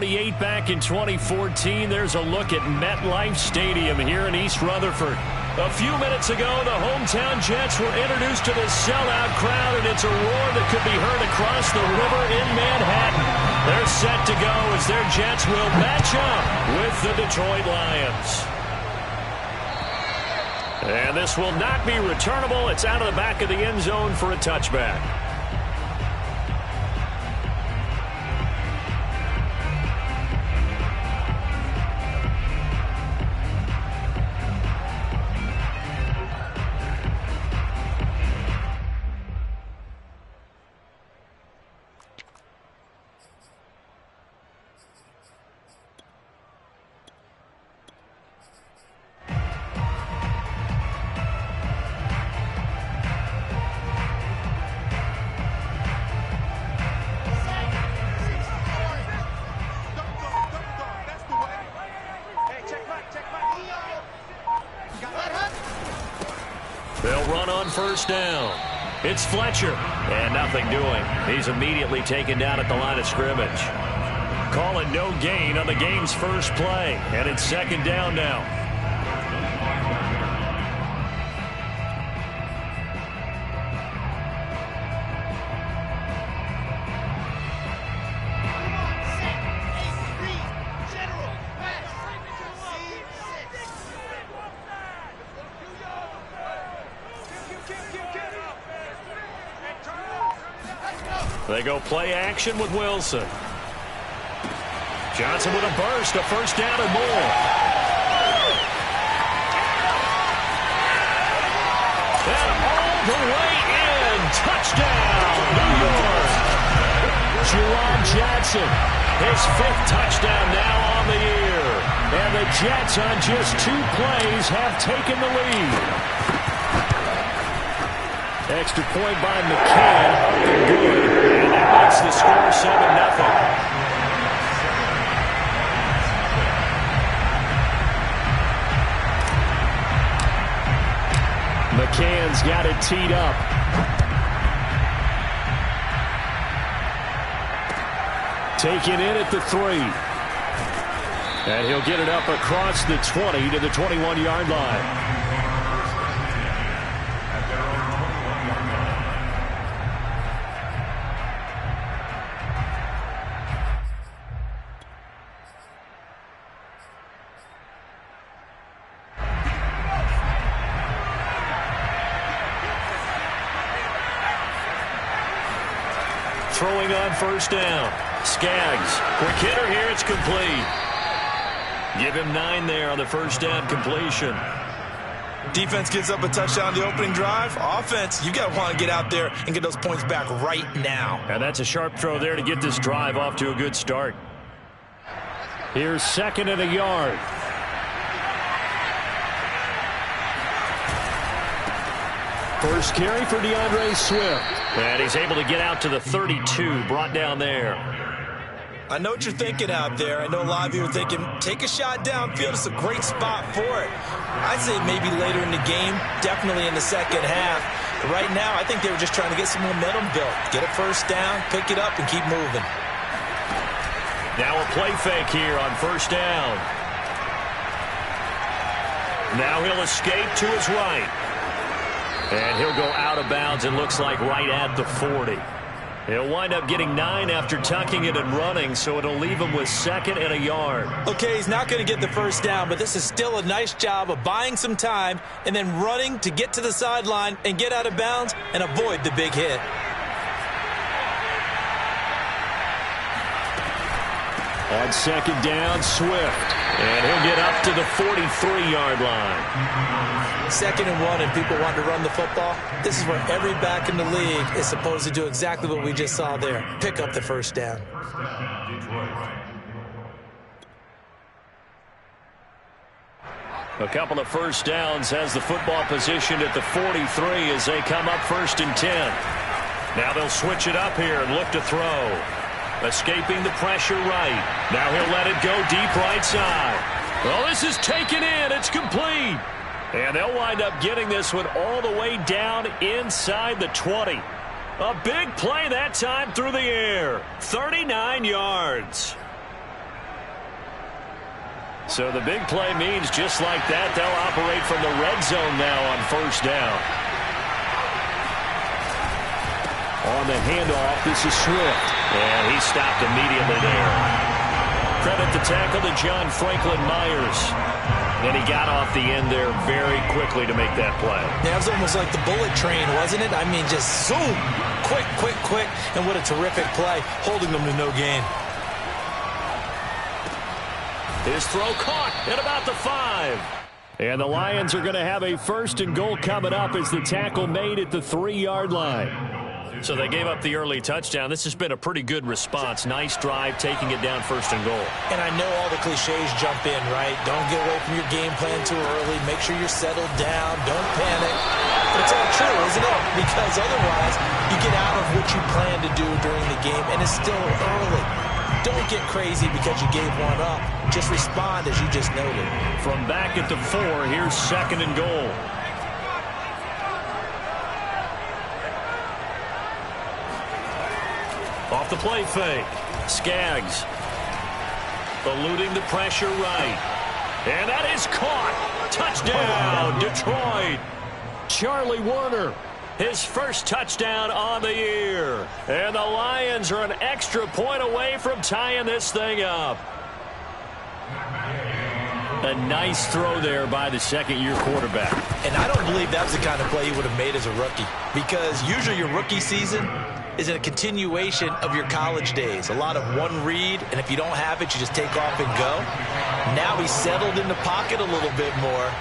38 back in 2014. There's a look at MetLife Stadium here in East Rutherford. A few minutes ago, the hometown Jets were introduced to this sellout crowd, and it's a roar that could be heard across the river in Manhattan. They're set to go as their Jets will match up with the Detroit Lions. And this will not be returnable. It's out of the back of the end zone for a touchback. They'll run on first down. It's Fletcher, and nothing doing. He's immediately taken down at the line of scrimmage. Calling no gain on the game's first play, and it's second down now. They go play action with Wilson. Johnson with a burst, a first down and more. And all the way in. Touchdown, New York. Juwan Johnson, his 5th touchdown now on the year. And the Jets on just 2 plays have taken the lead. Extra point by McCann, up and good, and that makes the score 7-0. McCann's got it teed up. Taken in at the 3. And he'll get it up across the 20 to the 21-yard line. Throwing on first down. Skaggs. Quick hitter here. It's complete. Give him 9 there on the first down completion. Defense gives up a touchdown the opening drive. Offense, you got to want to get out there and get those points back right now. And that's a sharp throw there to get this drive off to a good start. Here's 2nd and a yard. First carry for DeAndre Swift. And he's able to get out to the 32, brought down there. I know what you're thinking out there. I know a lot of you are thinking, take a shot downfield. It's a great spot for it. I'd say maybe later in the game, definitely in the second half. But right now, I think they were just trying to get some momentum built. Get a first down, pick it up, and keep moving. Now a play fake here on first down. Now he'll escape to his right. And he'll go out of bounds, it looks like right at the 40. He'll wind up getting 9 after tucking it and running, so it'll leave him with 2nd and a yard. Okay, he's not going to get the first down, but this is still a nice job of buying some time and then running to get to the sideline and get out of bounds and avoid the big hit. On second down, Swift. And he'll get up to the 43-yard line. 2nd and 1 and people want to run the football. This is where every back in the league is supposed to do exactly what we just saw there. Pick up the first down. A couple of first downs has the football positioned at the 43 as they come up 1st and 10. Now they'll switch it up here and look to throw. Escaping the pressure right. Now he'll let it go deep right side. Well, this is taken in. It's complete. And they'll wind up getting this one all the way down inside the 20. A big play that time through the air. 39 yards. So the big play means just like that, they'll operate from the red zone now on first down. On the handoff, this is Swift. And he stopped immediately there. Credit the tackle to John Franklin Myers. And he got off the end there very quickly to make that play. Yeah, it was almost like the bullet train, wasn't it? I mean, just zoom. Quick, quick, quick. And what a terrific play, holding them to no gain. His throw caught at about the 5. And the Lions are going to have a 1st and goal coming up as the tackle made at the 3-yard line. So they gave up the early touchdown. This has been a pretty good response. Nice drive, taking it down 1st and goal. And I know all the cliches jump in, right? Don't get away from your game plan too early. Make sure you're settled down. Don't panic. But it's all true, isn't it? Because otherwise, you get out of what you plan to do during the game, and it's still early. Don't get crazy because you gave one up. Just respond as you just noted. From back at the 4, here's 2nd and goal. Off the play fake. Skaggs eluding the pressure right. And that is caught. Touchdown, Detroit. Charlie Warner. His first touchdown on the year. And the Lions are an extra point away from tying this thing up. A nice throw there by the second-year quarterback. And I don't believe that was the kind of play he would have made as a rookie. Because usually your rookie season is a continuation of your college days. A lot of one read, and if you don't have it, you just take off and go. Now he's settled in the pocket a little bit more,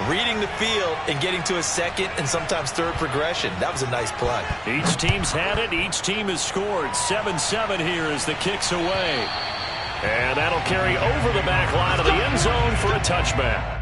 reading the field and getting to a second and sometimes third progression. That was a nice play. Each team's had it. Each team has scored. 7-7 here as the kick's away. And that'll carry over the back line of the end zone for a touchback.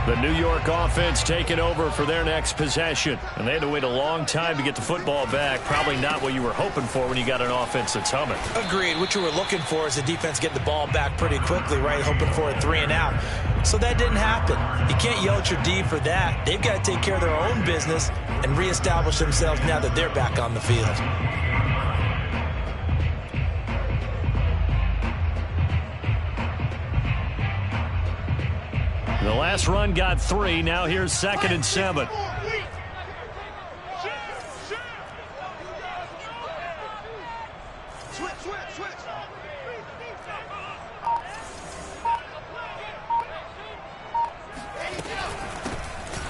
The New York offense taking over for their next possession. And they had to wait a long time to get the football back. Probably not what you were hoping for when you got an offense that's humming. Agreed. What you were looking for is the defense getting the ball back pretty quickly, right? Hoping for a 3 and out. So that didn't happen. You can't yell at your D for that. They've got to take care of their own business and reestablish themselves now that they're back on the field. The last run got 3. Now here's 2nd and 7.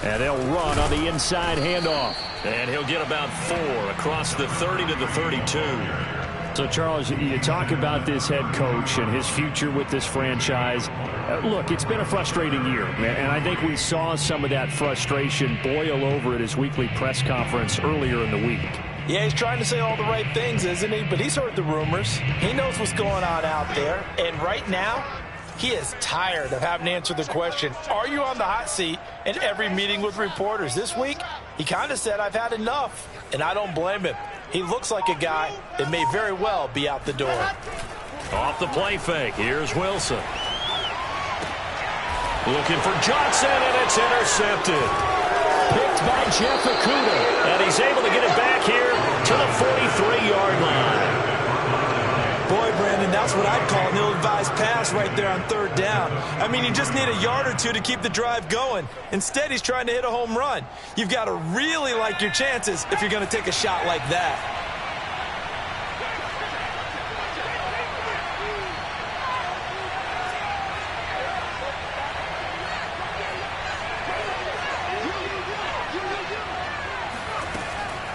And they'll run on the inside handoff. And he'll get about 4 across the 30 to the 32. So, Charles, you talk about this head coach and his future with this franchise. Look, it's been a frustrating year, and I think we saw some of that frustration boil over at his weekly press conference earlier in the week. Yeah, he's trying to say all the right things, isn't he? But he's heard the rumors. He knows what's going on out there. And right now, he is tired of having to answer the question, are you on the hot seat, in every meeting with reporters. This week, he kind of said, I've had enough. And I don't blame him. He looks like a guy that may very well be out the door. Off the play fake. Here's Wilson. Looking for Johnson, and it's intercepted. Picked by Jeff Okudah. And he's able to get it back here to the 43-yard line. Boy, Brandon, that's what I'd call an ill-advised pass right there on 3rd down. I mean, you just need a yard or two to keep the drive going. Instead, he's trying to hit a home run. You've got to really like your chances if you're going to take a shot like that.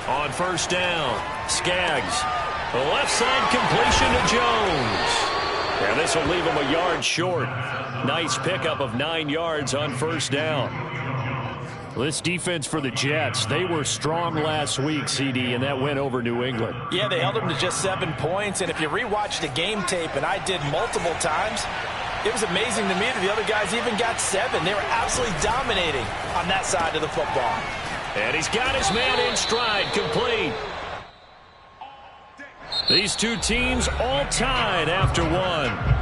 On 1st down, Skaggs. The left side completion to Jones. And this will leave him a yard short. Nice pickup of 9 yards on 1st down. This defense for the Jets, they were strong last week, CD, and that went over New England. Yeah, they held them to just 7 points. And if you rewatch the game tape, and I did multiple times, it was amazing to me that the other guys even got 7. They were absolutely dominating on that side of the football. And he's got his man in stride, complete. These two teams all tied after one.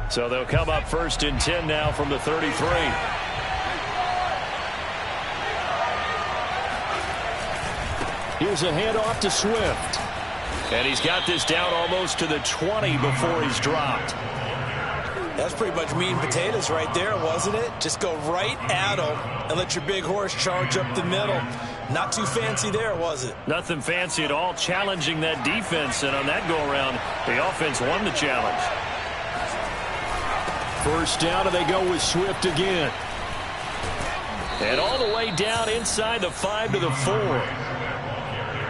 So they'll come up 1st and 10 now from the 33. Here's a handoff to Swift. And he's got this down almost to the 20 before he's dropped. That's pretty much meat and potatoes right there, wasn't it? Just go right at him and let your big horse charge up the middle. Not too fancy there, was it? Nothing fancy at all, challenging that defense. And on that go-around, the offense won the challenge. 1st down, and they go with Swift again. And all the way down inside the 5 to the 4.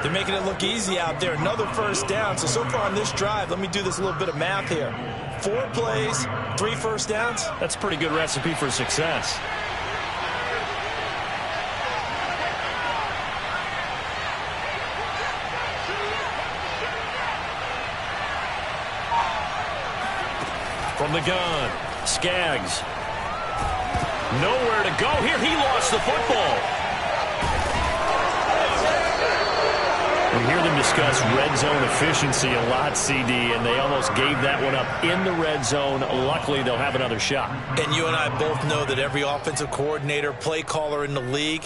They're making it look easy out there. Another 1st down. So far on this drive, let me do this little bit of math here. 4 plays, 3 1st downs. That's a pretty good recipe for success. From the gun, Skaggs. Nowhere to go here. He lost the football. We hear them discuss red zone efficiency a lot, CD, and they almost gave that one up in the red zone. Luckily, they'll have another shot. And you and I both know that every offensive coordinator, play caller in the league,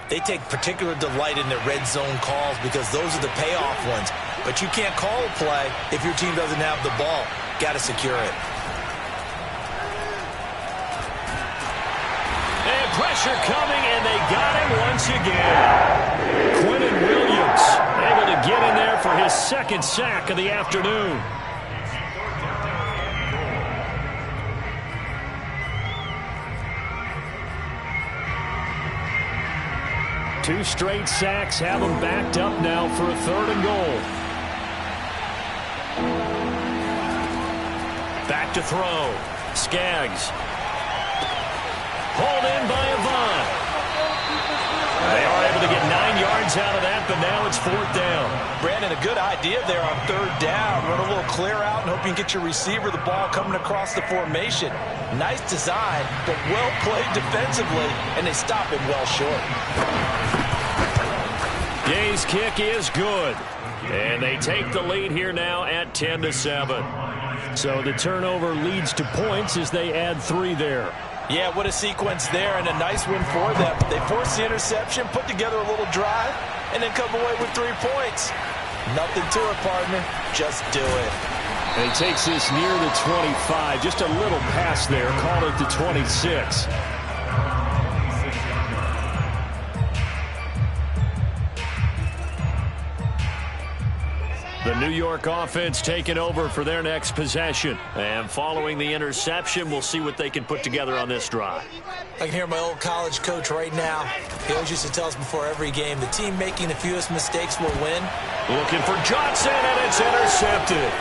they take particular delight in their red zone calls because those are the payoff ones. But you can't call a play if your team doesn't have the ball. Got to secure it. And pressure coming, and they got him once again. Quentin Williams able to get in there for his 2nd sack of the afternoon. Two straight sacks have them backed up now for a 3rd and goal. Back to throw. Skaggs. Hauled in by Avant. They are able to get 9 yards out of that, but now it's 4th down. Brandon, a good idea there on 3rd down. Run a little clear out and hope you can get your receiver the ball coming across the formation. Nice design, but well played defensively, and they stop him well short. Gay's kick is good. And they take the lead here now at 10-7. So the turnover leads to points as they add 3 there. Yeah, what a sequence there, and a nice win for them. They forced the interception, put together a little drive, and then come away with 3 points. Nothing to it, partner. Just do it. And he takes this near the 25. Just a little pass there. Call it the 26. The New York offense taking over for their next possession. And following the interception, we'll see what they can put together on this drive. I can hear my old college coach right now. He always used to tell us before every game, the team making the fewest mistakes will win. Looking for Johnson, and it's intercepted.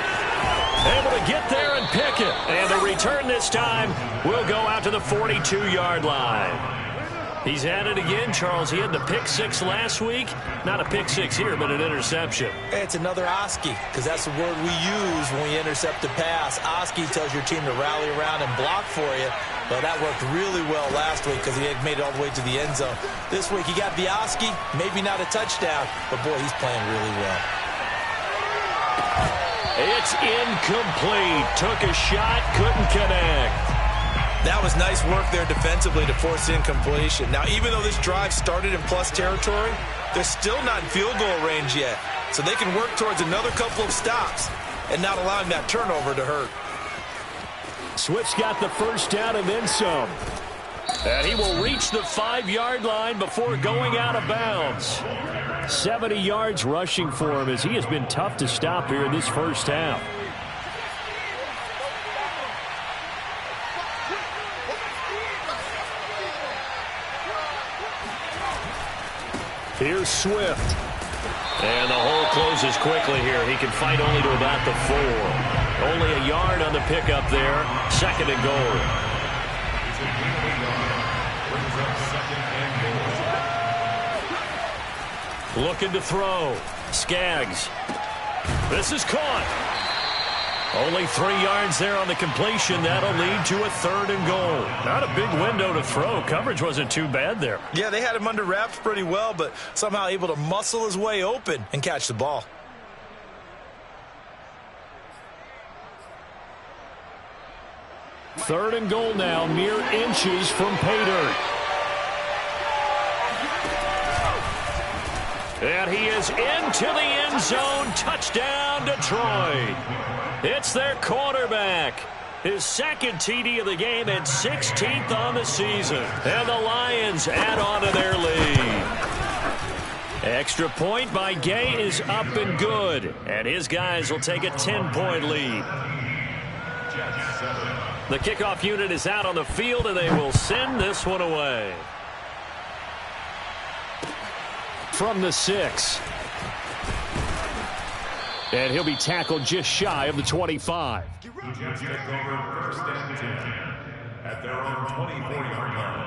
Able to get there and pick it. And the return this time will go out to the 42-yard line. He's at it again, Charles. He had the pick 6 last week. Not a pick 6 here, but an interception. Hey, it's another Oski, because that's the word we use when we intercept a pass. Oski tells your team to rally around and block for you. Well, that worked really well last week because he had made it all the way to the end zone. This week, he got the Oski, maybe not a touchdown, but, boy, he's playing really well. It's incomplete. Took a shot, couldn't connect. That was nice work there defensively to force incompletion. Now, even though this drive started in plus territory, they're still not in field goal range yet. So they can work towards another couple of stops and not allowing that turnover to hurt. Swift's got the first down and then some. And he will reach the 5-yard line before going out of bounds. 70 yards rushing for him as he has been tough to stop here in this first half. Here's Swift. And the hole closes quickly here. He can fight only to about the 4. Only a yard on the pickup there. 2nd and goal. Looking to throw. Skaggs. This is caught. Only 3 yards there on the completion. That'll lead to a 3rd and goal. Not a big window to throw. Coverage wasn't too bad there. Yeah, they had him under wraps pretty well, but somehow able to muscle his way open and catch the ball. Third and goal now, mere inches from pay dirt. And he is into the end zone. Touchdown, Detroit. It's their quarterback. His second TD of the game and 16th on the season. And the Lions add on to their lead. Extra point by Gay is up and good. And his guys will take a 10-point lead. The kickoff unit is out on the field, and they will send this one away. From the 6. And he'll be tackled just shy of the 25. Jets take over 1st and 10 at their own 24-yard line.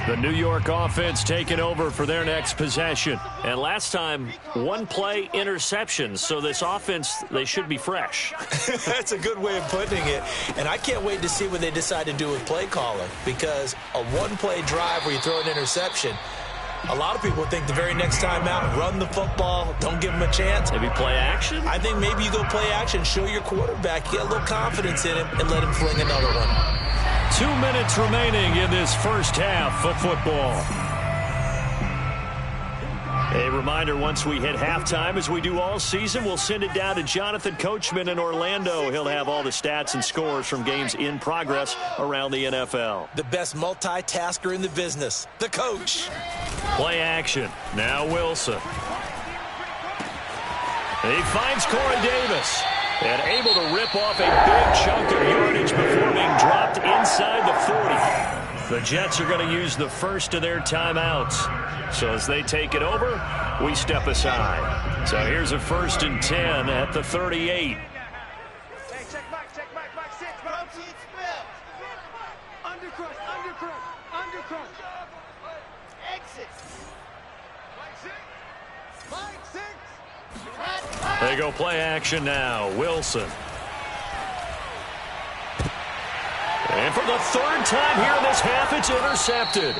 The New York offense taking over for their next possession. And last time, 1 play interception. So this offense, they should be fresh. That's a good way of putting it. And I can't wait to see what they decide to do with play calling. Because a 1-play drive where you throw an interception, a lot of people think the very next time out, run the football, don't give them a chance. Maybe play action? I think maybe you go play action, show your quarterback, get a little confidence in him, and let him fling another one. 2 minutes remaining in this first half of football. A reminder, once we hit halftime, as we do all season, we'll send it down to Jonathan Coachman in Orlando. He'll have all the stats and scores from games in progress around the NFL. The best multitasker in the business, the coach. Play action. Now Wilson. He finds Corey Davis. And able to rip off a big chunk of yardage before being dropped inside the 40. The Jets are going to use the first of their timeouts. So as they take it over, we step aside. So here's a 1st and 10 at the 38. They go play action now. Wilson. And for the 3rd time here in this half, it's intercepted.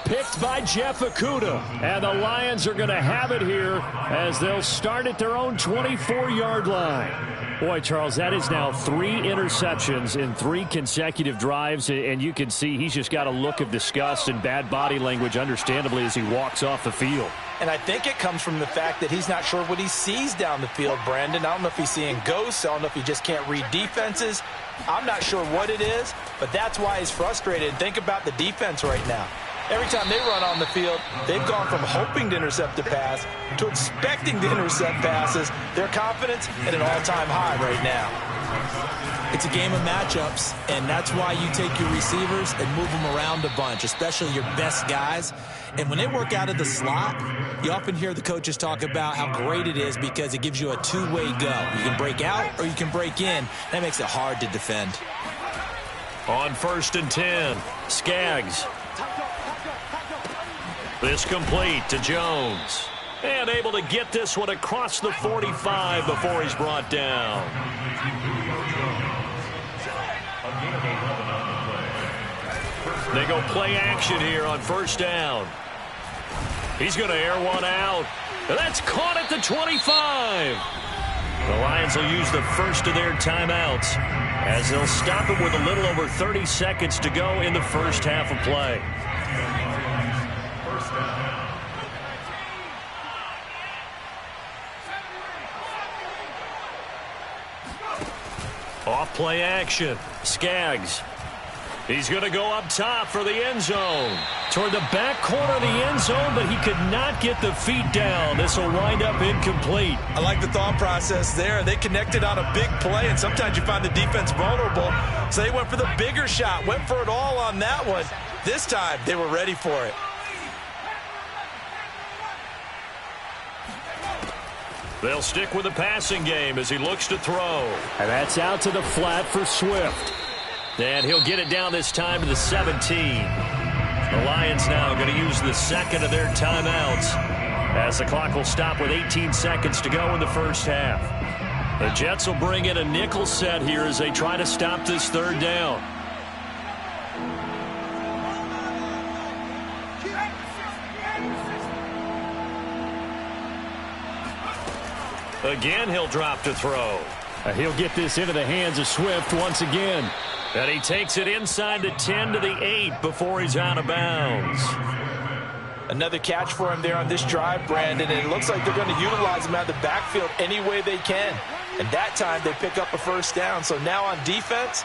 Picked by Jeff Okudah. And the Lions are going to have it here as they'll start at their own 24-yard line. Boy, Charles, that is now 3 interceptions in 3 consecutive drives, and you can see he's just got a look of disgust and bad body language, understandably, as he walks off the field. And I think it comes from the fact that he's not sure what he sees down the field, Brandon. I don't know if he's seeing ghosts. I don't know if he just can't read defenses. I'm not sure what it is, but that's why he's frustrated. Think about the defense right now. Every time they run on the field, they've gone from hoping to intercept a pass to expecting to intercept passes. Their confidence at an all-time high right now. It's a game of matchups, and that's why you take your receivers and move them around a bunch, especially your best guys. And when they work out of the slot, you often hear the coaches talk about how great it is because it gives you a two-way go. You can break out or you can break in. That makes it hard to defend. On 1st and 10, Skaggs. This complete to Jones. And able to get this one across the 45 before he's brought down. They go play action here on 1st down. He's going to air one out. And that's caught at the 25. The Lions will use the first of their timeouts as they'll stop it with a little over 30 seconds to go in the first half of play. Off play action. Skaggs. He's going to go up top for the end zone. Toward the back corner of the end zone, but he could not get the feet down. This will wind up incomplete. I like the thought process there. They connected on a big play, and sometimes you find the defense vulnerable. So they went for the bigger shot, went for it all on that one. This time, they were ready for it. They'll stick with the passing game as he looks to throw. And that's out to the flat for Swift. And he'll get it down this time to the 17. The Lions now going to use the second of their timeouts as the clock will stop with 18 seconds to go in the first half. The Jets will bring in a nickel set here as they try to stop this third down. Again, he'll drop to throw. He'll get this into the hands of Swift once again. And he takes it inside the 10 to the 8 before he's out of bounds. Another catch for him there on this drive, Brandon, and it looks like they're going to utilize him out of the backfield any way they can. And that time they pick up a first down. So now on defense,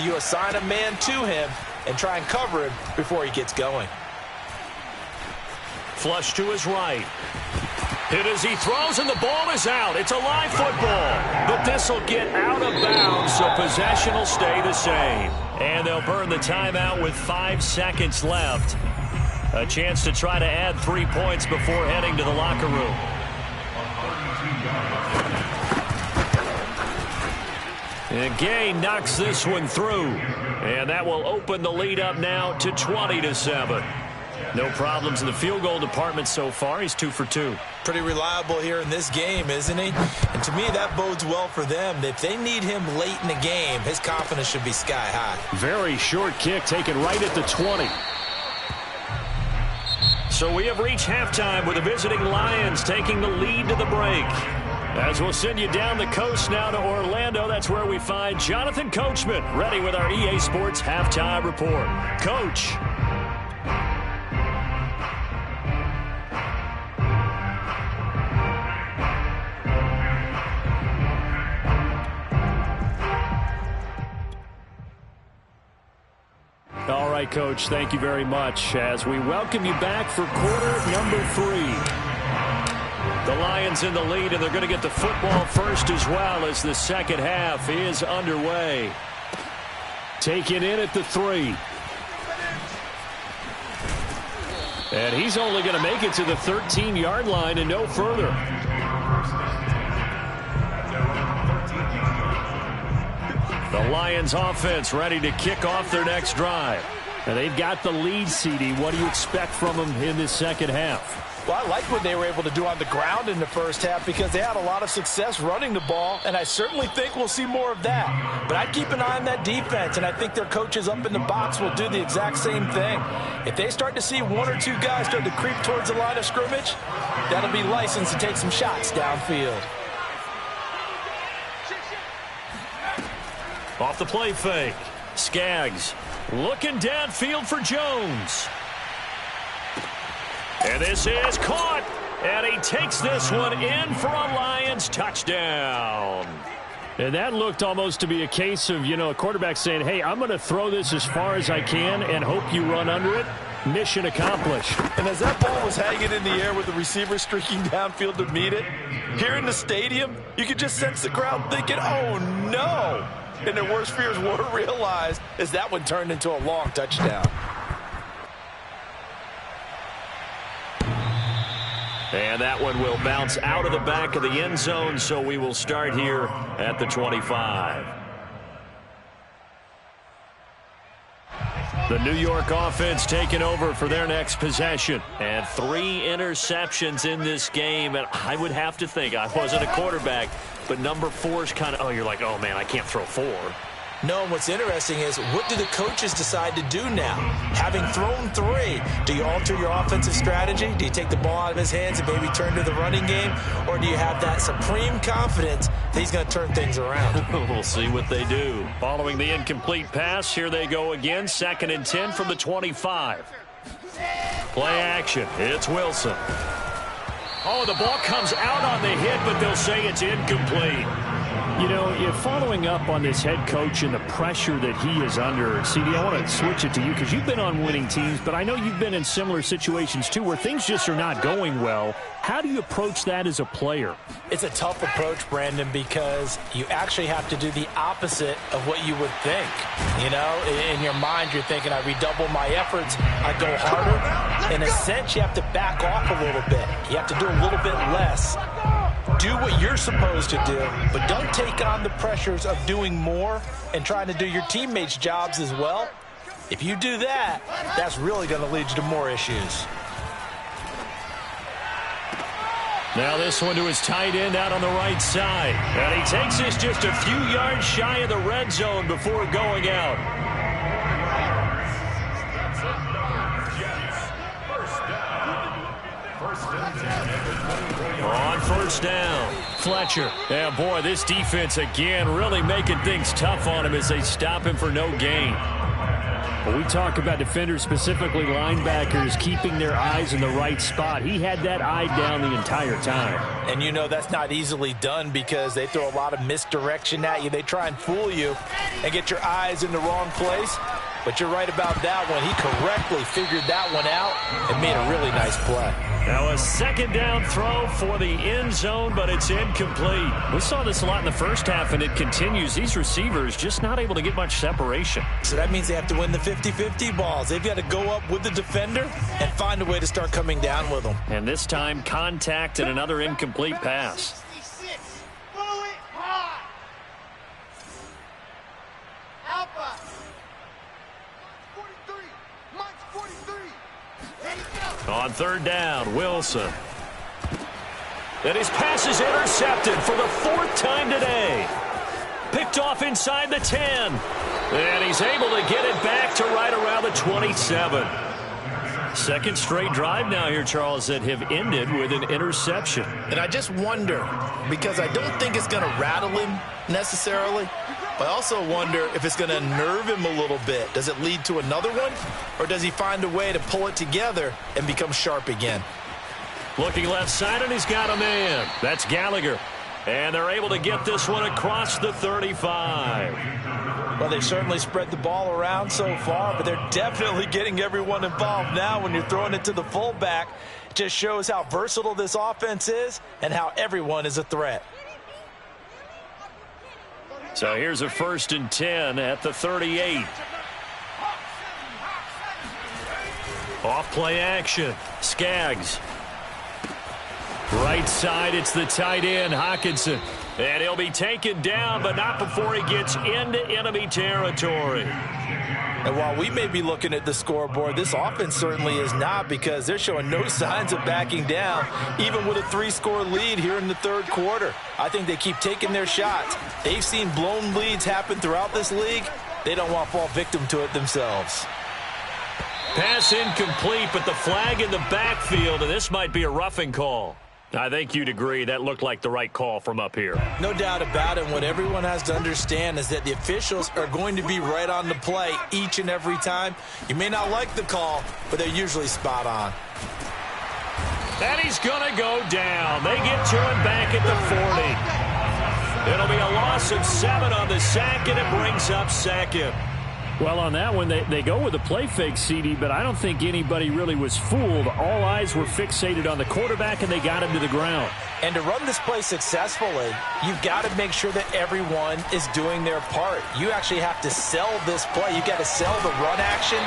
you assign a man to him and try and cover him before he gets going. Flush to his right. Hit as he throws, and the ball is out. It's a live football, but this will get out of bounds, so possession will stay the same. And they'll burn the timeout with 5 seconds left. A chance to try to add 3 points before heading to the locker room. And Gay knocks this one through, and that will open the lead up now to 20-7. No problems in the field goal department so far. He's 2 for 2. Pretty reliable here in this game, isn't he? And to me, that bodes well for them. If they need him late in the game, his confidence should be sky high. Very short kick taken right at the 20. So we have reached halftime with the visiting Lions taking the lead to the break. As we'll send you down the coast now to Orlando, that's where we find Jonathan Coachman ready with our EA Sports Halftime Report. Coach. All right, Coach, thank you very much as we welcome you back for quarter number 3. The Lions in the lead, and they're going to get the football first as well as the second half is underway. Taken in at the 3. And he's only going to make it to the 13-yard line and no further. The Lions offense ready to kick off their next drive. And they've got the lead, CD. What do you expect from them in this second half? Well, I like what they were able to do on the ground in the first half because they had a lot of success running the ball, and I certainly think we'll see more of that. But I'd keep an eye on that defense, and I think their coaches up in the box will do the exact same thing. If they start to see 1 or 2 guys start to creep towards the line of scrimmage, that'll be licensed to take some shots downfield. Off the play fake. Skaggs looking downfield for Jones. And this is caught. And he takes this one in for a Lions touchdown. And that looked almost to be a case of, a quarterback saying, hey, I'm going to throw this as far as I can and hope you run under it. Mission accomplished. And as that ball was hanging in the air with the receiver streaking downfield to meet it, here in the stadium, you could just sense the crowd thinking, oh, no. And their worst fears were realized as that one turned into a long touchdown. And that one will bounce out of the back of the end zone, so we will start here at the 25. The New York offense taking over for their next possession. And 3 interceptions in this game. And I would have to think, I wasn't a quarterback, but number 4 is kind of, you're like, oh, man, I can't throw 4. No, and what's interesting is what do the coaches decide to do now? Having thrown 3, do you alter your offensive strategy? Do you take the ball out of his hands and maybe turn to the running game? Or do you have that supreme confidence that he's going to turn things around? We'll see what they do. Following the incomplete pass, here they go again. 2nd and 10 from the 25. Play action. It's Wilson. Oh, the ball comes out on the hit, but they'll say it's incomplete. Following up on this head coach and the pressure that he is under, CD, I want to switch it to you because you've been on winning teams, but I know you've been in similar situations too where things just are not going well. How do you approach that as a player? It's a tough approach, Brandon, because you actually have to do the opposite of what you would think. In your mind, you're thinking, I redouble my efforts, I go harder. In a sense, you have to back off a little bit. You have to do a little bit less. do what you're supposed to do, but don't take on the pressures of doing more and trying to do your teammates' jobs as well. If you do that, that's really going to lead you to more issues. Now this one to his tight end out on the right side. And he takes this just a few yards shy of the red zone before going out. On first down, Fletcher. Yeah, boy, this defense again really making things tough on him as they stop him for no gain. When we talk about defenders, specifically linebackers, keeping their eyes in the right spot, he had that eye down the entire time. And you know that's not easily done because they throw a lot of misdirection at you. They try and fool you and get your eyes in the wrong place. But you're right about that one. He correctly figured that one out and made a really nice play. Now a second down throw for the end zone, but it's incomplete. We saw this a lot in the first half, and it continues. These receivers just not able to get much separation. So that means they have to win the 50-50 balls. They've got to go up with the defender and find a way to start coming down with them. And this time, contact and another incomplete pass. On third down, Wilson. And his pass is intercepted for the fourth time today. Picked off inside the 10. And he's able to get it back to right around the 27. Second straight drive now here, Charles, that have ended with an interception. And I just wonder, because I don't think it's going to rattle him necessarily, but I also wonder if it's going to nerve him a little bit. Does it lead to another one, or does he find a way to pull it together and become sharp again? Looking left side, and he's got a man. That's Gallagher. And they're able to get this one across the 35. Well, they've certainly spread the ball around so far, but they're definitely getting everyone involved now when you're throwing it to the fullback. It just shows how versatile this offense is and how everyone is a threat. So here's a 1st and 10 at the 38. Off play action. Skaggs. Right side, it's the tight end, Hockenson. And he'll be taken down, but not before he gets into enemy territory. And while we may be looking at the scoreboard, this offense certainly is not, because they're showing no signs of backing down, even with a 3-score lead here in the third quarter. I think they keep taking their shots. They've seen blown leads happen throughout this league. They don't want to fall victim to it themselves. Pass incomplete, but the flag in the backfield, and this might be a roughing call. I think you'd agree that looked like the right call from up here. No doubt about it. What everyone has to understand is that the officials are going to be right on the play each and every time. You may not like the call, but they're usually spot on. And he's going to go down. They get to him back at the 40. It'll be a loss of 7 on the sack, and it brings up second. Well, on that one, they go with a play fake, CD, but I don't think anybody really was fooled. All eyes were fixated on the quarterback, and they got him to the ground. And to run this play successfully, you've got to make sure that everyone is doing their part. You actually have to sell this play. You've got to sell the run action.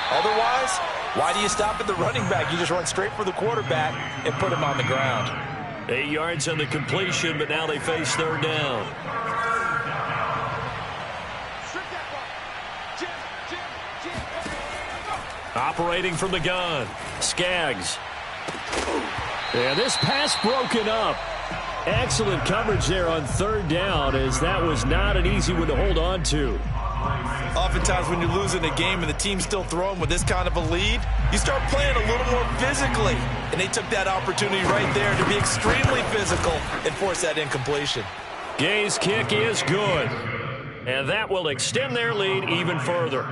Otherwise, why do you stop at the running back? You just run straight for the quarterback and put him on the ground. 8 yards on the completion, but now they face third down. Operating from the gun, Skaggs. And this pass broken up. Excellent coverage there on third down, as that was not an easy one to hold on to. Oftentimes when you're losing a game and the team's still throwing with this kind of a lead, you start playing a little more physically. And they took that opportunity right there to be extremely physical and force that incompletion. Gay's kick is good. And that will extend their lead even further.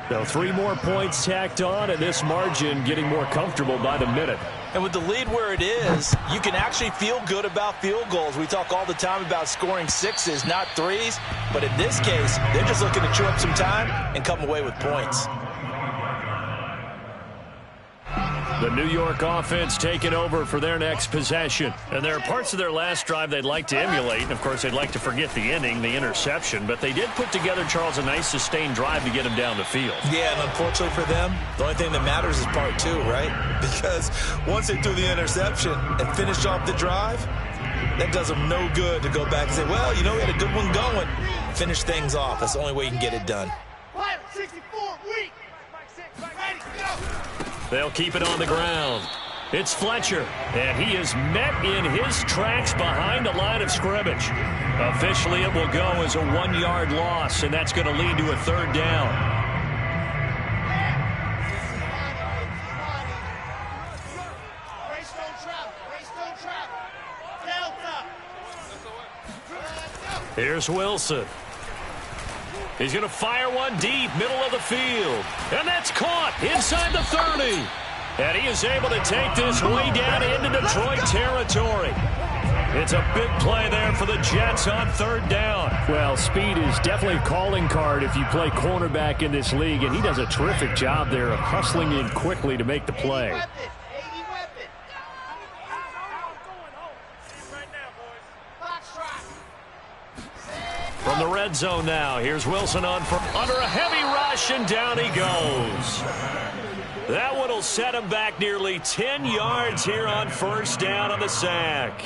So 3 more points tacked on, and this margin getting more comfortable by the minute. And with the lead where it is, you can actually feel good about field goals. We talk all the time about scoring 6s, not 3s. But in this case, they're just looking to chew up some time and come away with points. The New York offense taking over for their next possession. And there are parts of their last drive they'd like to emulate. And, of course, they'd like to forget the ending, the interception. But they did put together, Charles, a nice sustained drive to get them down the field. Yeah, and unfortunately for them, the only thing that matters is part 2, right? Because once they threw the interception and finished off the drive, That does them no good to go back and say, well, you know, we had a good one going. Finish things off. That's the only way you can get it done. They'll keep it on the ground. It's Fletcher, and he is met in his tracks behind the line of scrimmage. Officially, it will go as a 1-yard loss, and that's going to lead to a 3rd down. Here's Wilson. He's going to fire one deep, middle of the field. And that's caught inside the 30. And he is able to take this way down into Detroit territory. It's a big play there for the Jets on 3rd down. Well, speed is definitely a calling card if you play cornerback in this league, and he does a terrific job there of hustling in quickly to make the play. From the red zone now, here's Wilson on from under a heavy rush, and down he goes. That one will set him back nearly 10 yards here on 1st down on the sack.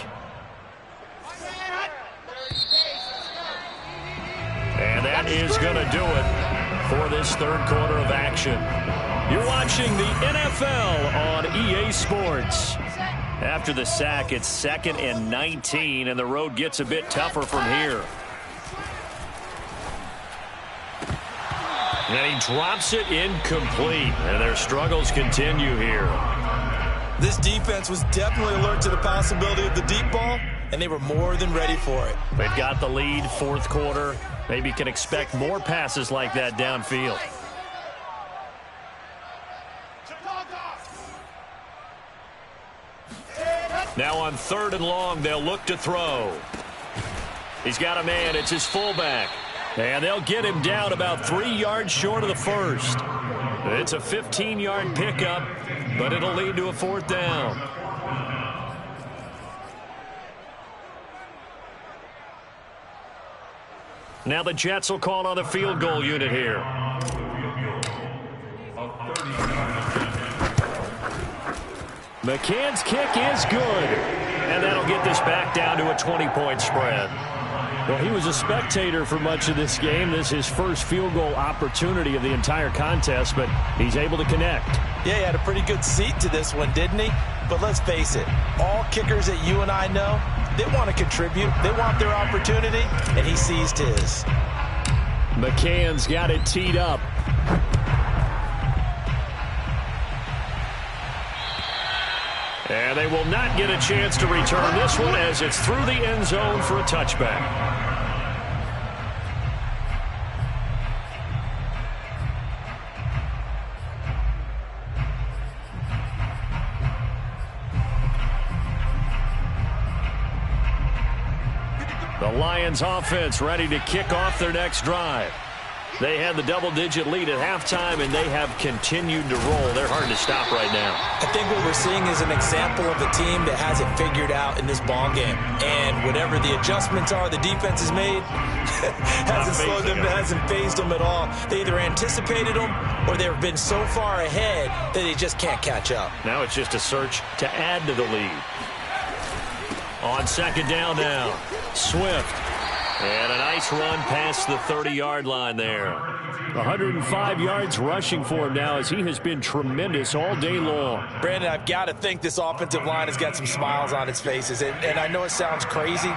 And that is going to do it for this 3rd quarter of action. You're watching the NFL on EA Sports. After the sack, it's 2nd and 19, and the road gets a bit tougher from here. And he drops it incomplete, and their struggles continue here. This defense was definitely alert to the possibility of the deep ball, and they were more than ready for it. They've got the lead, 4th quarter. Maybe can expect more passes like that downfield. Now on 3rd and long, they'll look to throw. He's got a man. It's his fullback. And they'll get him down about 3 yards short of the 1st. It's a 15-yard pickup, but it'll lead to a 4th down. Now the Jets will call on the field goal unit here. McCann's kick is good. And that'll get this back down to a 20-point spread. Well, he was a spectator for much of this game. This is his first field goal opportunity of the entire contest, but he's able to connect. Yeah, he had a pretty good seat to this one, didn't he? But let's face it, all kickers that you and I know, they want to contribute. They want their opportunity, and he seized his. McCann's got it teed up. And they will not get a chance to return this one as it's through the end zone for a touchback. The Lions offense ready to kick off their next drive. They had the double-digit lead at halftime, and they have continued to roll. They're hard to stop right now. I think what we're seeing is an example of a team that has it figured out in this ball game. And whatever the adjustments are the defense has made, hasn't slowed them, hasn't phased them at all. They either anticipated them or they've been so far ahead that they just can't catch up. Now it's just a search to add to the lead. On 2nd down now, Swift. And a nice run past the 30-yard line there. 105 yards rushing for him now as he has been tremendous all day long. Brandon, I've got to think this offensive line has got some smiles on its faces. And I know it sounds crazy,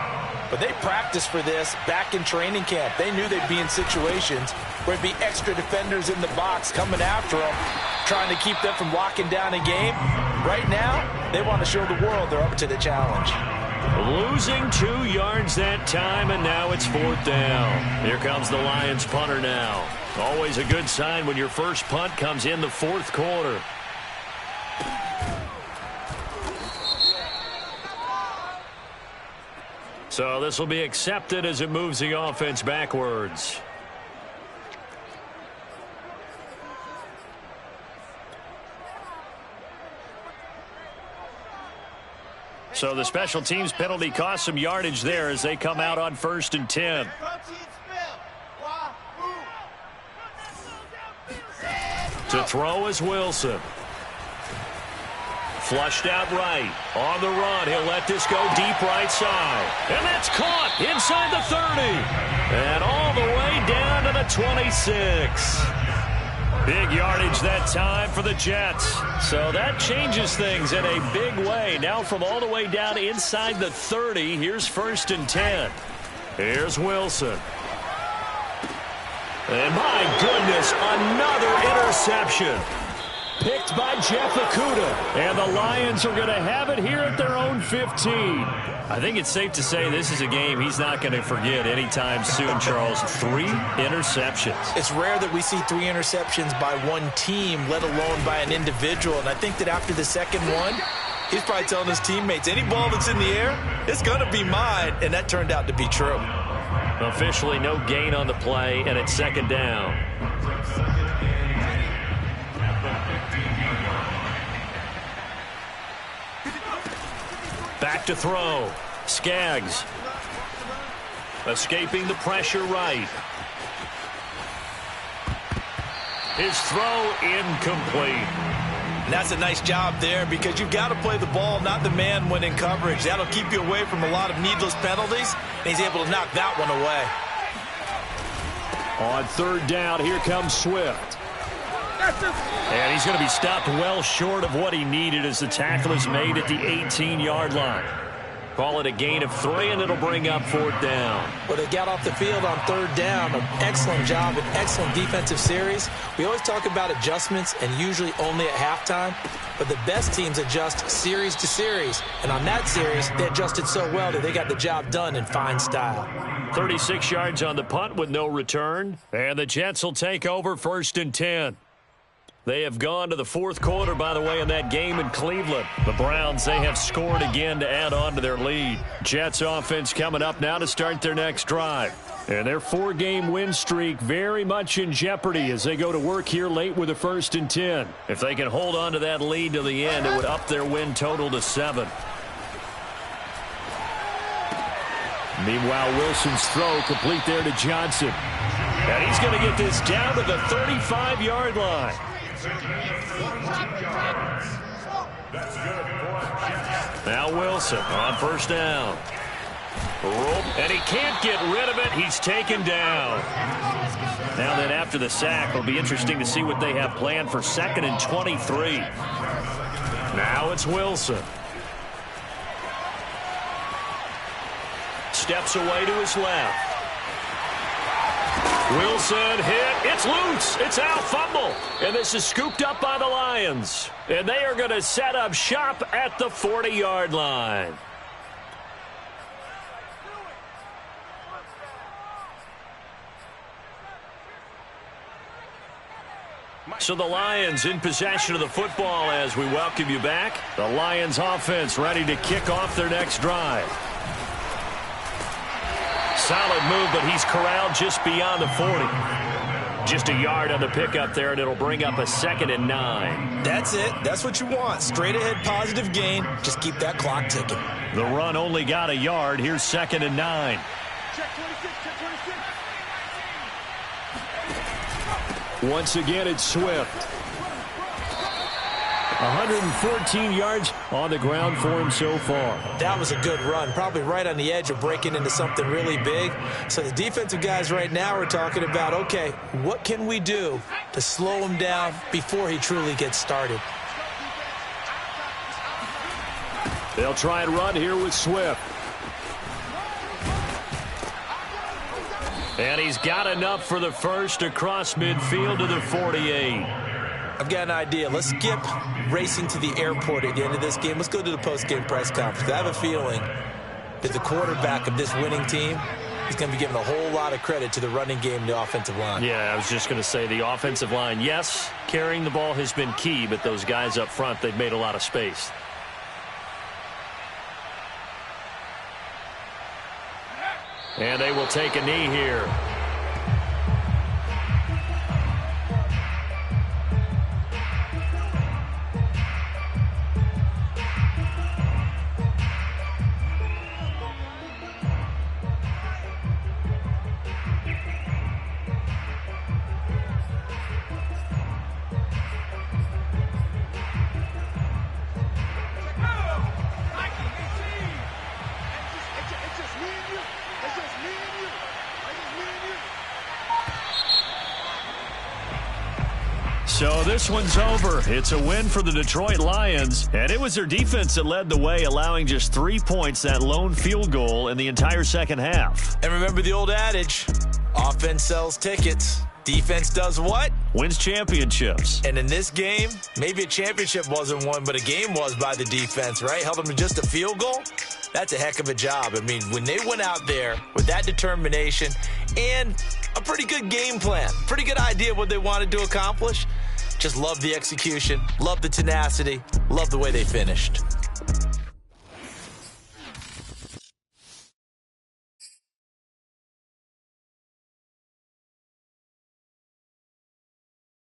but they practiced for this back in training camp. They knew they'd be in situations where it'd be extra defenders in the box coming after them, trying to keep them from locking down a game. Right now, they want to show the world they're up to the challenge. Losing 2 yards that time, and now it's 4th down. Here comes the Lions punter now. Always a good sign when your first punt comes in the 4th quarter. So this will be accepted as it moves the offense backwards. So the special teams penalty cost some yardage there as they come out on 1st and 10. To throw is Wilson. Flushed out right. On the run. He'll let this go deep right side. And that's caught inside the 30. And all the way down to the 26. Big yardage that time for the Jets. So that changes things in a big way. Now from all the way down inside the 30, here's 1st and 10. Here's Wilson. And my goodness, another interception. Picked by Jeff Okudah. And the Lions are going to have it here at their own 15. I think it's safe to say this is a game he's not going to forget anytime soon, Charles. 3 interceptions. It's rare that we see 3 interceptions by one team, let alone by an individual. And I think that after the second one, he's probably telling his teammates, any ball that's in the air, it's going to be mine. And that turned out to be true. Officially no gain on the play, and it's 2nd down. Back to throw. Skaggs. Escaping the pressure right. His throw incomplete. And that's a nice job there because you've got to play the ball, not the man when in coverage. That'll keep you away from a lot of needless penalties, and he's able to knock that one away. On 3rd down, here comes Swift. And he's going to be stopped well short of what he needed as the tackle is made at the 18-yard line. Call it a gain of 3, and it'll bring up 4th down. Well, they got off the field on 3rd down. An excellent job, an excellent defensive series. We always talk about adjustments and usually only at halftime, but the best teams adjust series to series. And on that series, they adjusted so well that they got the job done in fine style. 36 yards on the punt with no return, and the Jets will take over 1st and 10. They have gone to the 4th quarter, by the way, in that game in Cleveland. The Browns, they have scored again to add on to their lead. Jets offense coming up now to start their next drive. And their 4-game win streak very much in jeopardy as they go to work here late with a 1st and 10. If they can hold on to that lead to the end, it would up their win total to 7. Meanwhile, Wilson's throw complete there to Johnson. And he's going to get this down to the 35-yard line. Now Wilson on 1st down. And he can't get rid of it. He's taken down. Now then, after the sack, it'll be interesting to see what they have planned for 2nd and 23. Now it's Wilson. Steps away to his left. Wilson hit. It's loose. It's out. Fumble. And this is scooped up by the Lions. And they are going to set up shop at the 40-yard line. So the Lions in possession of the football as we welcome you back. The Lions offense ready to kick off their next drive. Solid move, but he's corralled just beyond the 40. Just a yard on the pickup there, and it'll bring up a 2nd and 9. That's it. That's what you want. Straight ahead positive gain. Just keep that clock ticking. The run only got a yard. Here's 2nd and 9. Once again, it's Swift. 114 yards on the ground for him so far. That was a good run, probably right on the edge of breaking into something really big. So the defensive guys right now are talking about, okay, what can we do to slow him down before he truly gets started? They'll try and run here with Swift. And he's got enough for the first across midfield to the 48. I've got an idea. Let's skip racing to the airport at the end of this game. Let's go to the post-game press conference. I have a feeling that the quarterback of this winning team is going to be giving a whole lot of credit to the running game and the offensive line. Yeah, I was just going to say the offensive line, yes, carrying the ball has been key, but those guys up front, they've made a lot of space. And they will take a knee here. So this one's over. It's a win for the Detroit Lions, and it was their defense that led the way, allowing just 3 points, that lone field goal in the entire second half. And remember the old adage, offense sells tickets. Defense does what? Wins championships. And in this game, maybe a championship wasn't won, but a game was by the defense, right? Held them to just a field goal. That's a heck of a job. I mean, when they went out there with that determination and a pretty good game plan, pretty good idea of what they wanted to accomplish, just love the execution, love the tenacity, love the way they finished.